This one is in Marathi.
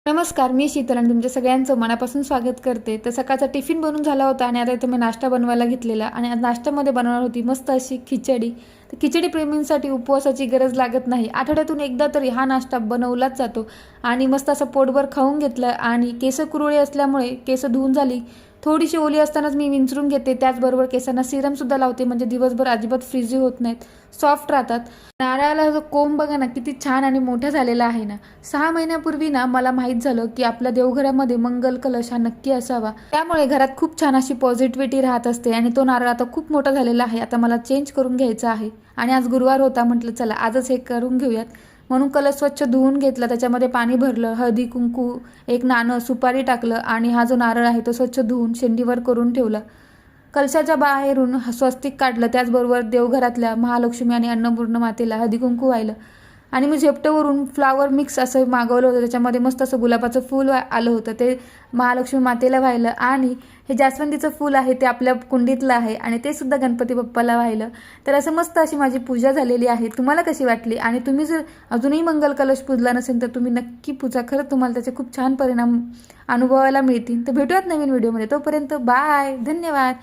नमस्कार, मी शीतल आणि तुमच्या सगळ्यांचं मनापासून स्वागत करते. तर सकाळचा टिफिन बनवून झाला होता आणि आता इथे मी नाश्ता बनवायला घेतलेला आणि आज नाश्त्यामध्ये बनवणार होती मस्त अशी खिचडी. तर खिचडी प्रेमींसाठी उपवासाची गरज लागत नाही. आठवड्यातून एकदा तरी हा नाश्ता बनवलाच जातो आणि मस्त असं पोटभर खाऊन घेतलं आणि केस कुरळे असल्यामुळे केस धुवून झाली. थोडीशी ओली असतानाच मी विंचरून घेते. त्याचबरोबर केसांना सिरमसुद्धा लावते म्हणजे दिवसभर अजिबात फ्रीजी होत नाहीत, सॉफ्ट राहतात. नारळाला जो कोंब बघा ना किती छान आणि मोठा झालेला आहे ना. 6 महिन्यापूर्वी ना मला माहीत झालं की आपल्या देवघरामध्ये मंगल कलश हा नक्की असावा. त्यामुळे घरात खूप छान अशी पॉझिटिव्हिटी राहत असते आणि तो नारळ आता खूप मोठा झालेला आहे. आता मला चेंज करून घ्यायचा आहे आणि आज गुरुवार होता, म्हटलं चला आजच हे करून घेऊयात. म्हणून कलश स्वच्छ धुवून घेतला, त्याच्यामध्ये पाणी भरलं, हळदी कुंकू, एक नाणं, सुपारी टाकलं आणि हा जो नारळ आहे तो स्वच्छ धुवून शेंडीवर करून ठेवला. कलशाच्या बाहेरून स्वस्तिक काढलं, त्याचबरोबर देवघरातल्या महालक्ष्मी आणि अन्नपूर्ण मातेला हळदी कुंकू वाहिलं आणि मी झेपटोवरून फ्लावर मिक्स असं मागवलं होतं. त्याच्यामध्ये मस्त असं गुलाबाचं फूल आलं होतं, ते महालक्ष्मी मातेला वाहिलं आणि हे जास्वंदीचं फूल आहे ते आपल्या कुंडीतलं आहे आणि ते सुद्धा गणपती बाप्पाला वाहिलं. तर असं मस्त अशी माझी पूजा झालेली आहे. तुम्हाला कशी वाटली? आणि तुम्ही जर अजूनही मंगल कलश पूजला नसेल तर तुम्ही नक्की पूजा. खरंच तुम्हाला त्याचे खूप छान परिणाम अनुभवायला मिळतील. तर भेटूयात नवीन व्हिडिओमध्ये. तोपर्यंत बाय, धन्यवाद.